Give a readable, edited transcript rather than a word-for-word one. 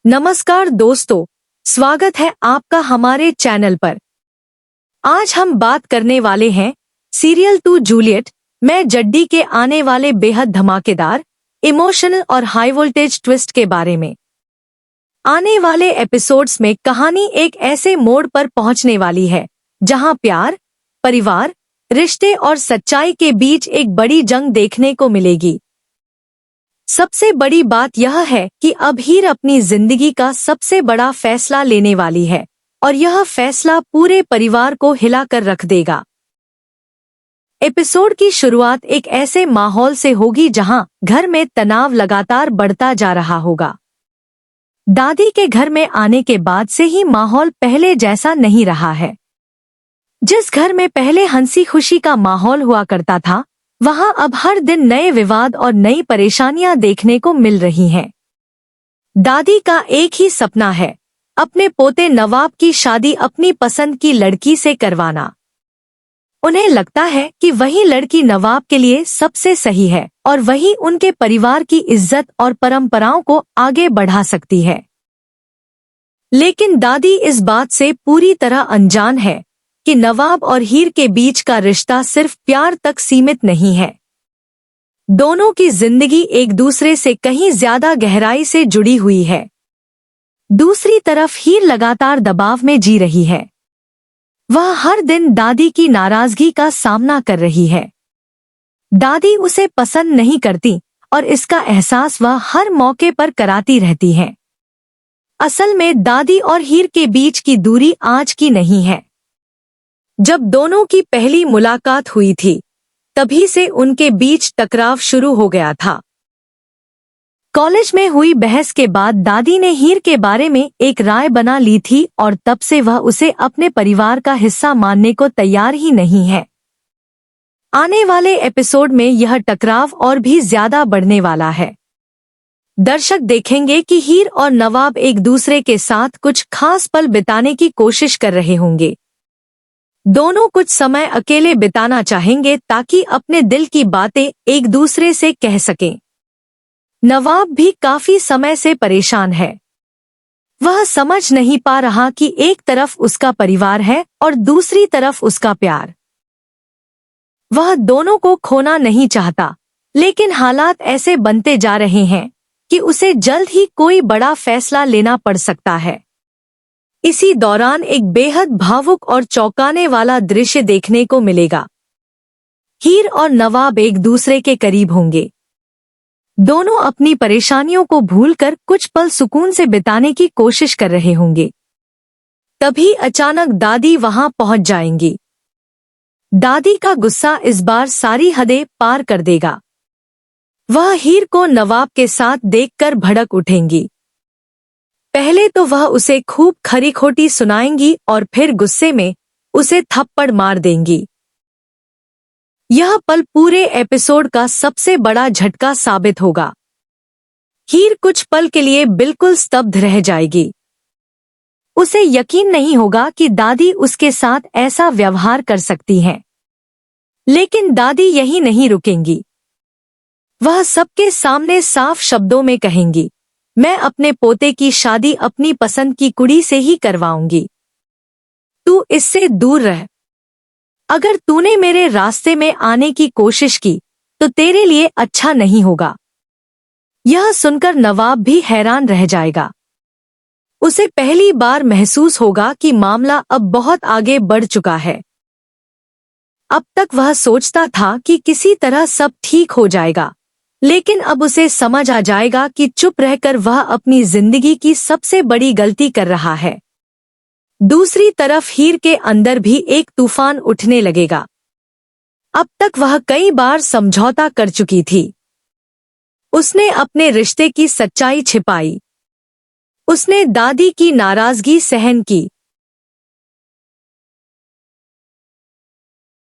नमस्कार दोस्तों, स्वागत है आपका हमारे चैनल पर। आज हम बात करने वाले हैं सीरियल 2 जूलियट में जड्डी के आने वाले बेहद धमाकेदार, इमोशनल और हाई वोल्टेज ट्विस्ट के बारे में। आने वाले एपिसोड्स में कहानी एक ऐसे मोड़ पर पहुंचने वाली है जहां प्यार, परिवार, रिश्ते और सच्चाई के बीच एक बड़ी जंग देखने को मिलेगी। सबसे बड़ी बात यह है कि अब हीर अपनी जिंदगी का सबसे बड़ा फैसला लेने वाली है और यह फैसला पूरे परिवार को हिलाकर रख देगा। एपिसोड की शुरुआत एक ऐसे माहौल से होगी जहां घर में तनाव लगातार बढ़ता जा रहा होगा। दादी के घर में आने के बाद से ही माहौल पहले जैसा नहीं रहा है। जिस घर में पहले हंसी खुशी का माहौल हुआ करता था, वहां अब हर दिन नए विवाद और नई परेशानियां देखने को मिल रही हैं। दादी का एक ही सपना है, अपने पोते नवाब की शादी अपनी पसंद की लड़की से करवाना। उन्हें लगता है कि वही लड़की नवाब के लिए सबसे सही है और वही उनके परिवार की इज्जत और परंपराओं को आगे बढ़ा सकती है। लेकिन दादी इस बात से पूरी तरह अनजान है कि नवाब और हीर के बीच का रिश्ता सिर्फ प्यार तक सीमित नहीं है। दोनों की जिंदगी एक दूसरे से कहीं ज्यादा गहराई से जुड़ी हुई है। दूसरी तरफ हीर लगातार दबाव में जी रही है। वह हर दिन दादी की नाराजगी का सामना कर रही है। दादी उसे पसंद नहीं करती और इसका एहसास वह हर मौके पर कराती रहती है। असल में दादी और हीर के बीच की दूरी आज की नहीं है। जब दोनों की पहली मुलाकात हुई थी, तभी से उनके बीच टकराव शुरू हो गया था। कॉलेज में हुई बहस के बाद दादी ने हीर के बारे में एक राय बना ली थी और तब से वह उसे अपने परिवार का हिस्सा मानने को तैयार ही नहीं है। आने वाले एपिसोड में यह टकराव और भी ज्यादा बढ़ने वाला है। दर्शक देखेंगे कि हीर और नवाब एक दूसरे के साथ कुछ खास पल बिताने की कोशिश कर रहे होंगे। दोनों कुछ समय अकेले बिताना चाहेंगे ताकि अपने दिल की बातें एक दूसरे से कह सकें। नवाब भी काफी समय से परेशान है। वह समझ नहीं पा रहा कि एक तरफ उसका परिवार है और दूसरी तरफ उसका प्यार। वह दोनों को खोना नहीं चाहता, लेकिन हालात ऐसे बनते जा रहे हैं कि उसे जल्द ही कोई बड़ा फैसला लेना पड़ सकता है। इसी दौरान एक बेहद भावुक और चौंकाने वाला दृश्य देखने को मिलेगा। हीर और नवाब एक दूसरे के करीब होंगे। दोनों अपनी परेशानियों को भूलकर कुछ पल सुकून से बिताने की कोशिश कर रहे होंगे। तभी अचानक दादी वहां पहुंच जाएंगी। दादी का गुस्सा इस बार सारी हदें पार कर देगा। वह हीर को नवाब के साथ देखकर भड़क उठेंगी। पहले तो वह उसे खूब खरी खोटी सुनाएंगी और फिर गुस्से में उसे थप्पड़ मार देंगी। यह पल पूरे एपिसोड का सबसे बड़ा झटका साबित होगा। हीर कुछ पल के लिए बिल्कुल स्तब्ध रह जाएगी। उसे यकीन नहीं होगा कि दादी उसके साथ ऐसा व्यवहार कर सकती हैं। लेकिन दादी यहीं नहीं रुकेंगी। वह सबके सामने साफ शब्दों में कहेंगी, मैं अपने पोते की शादी अपनी पसंद की कुड़ी से ही करवाऊंगी। तू इससे दूर रह। अगर तूने मेरे रास्ते में आने की कोशिश की तो तेरे लिए अच्छा नहीं होगा। यह सुनकर नवाब भी हैरान रह जाएगा। उसे पहली बार महसूस होगा कि मामला अब बहुत आगे बढ़ चुका है। अब तक वह सोचता था कि किसी तरह सब ठीक हो जाएगा, लेकिन अब उसे समझ आ जाएगा कि चुप रहकर वह अपनी जिंदगी की सबसे बड़ी गलती कर रहा है। दूसरी तरफ हीर के अंदर भी एक तूफान उठने लगेगा। अब तक वह कई बार समझौता कर चुकी थी। उसने अपने रिश्ते की सच्चाई छिपाई। उसने दादी की नाराजगी सहन की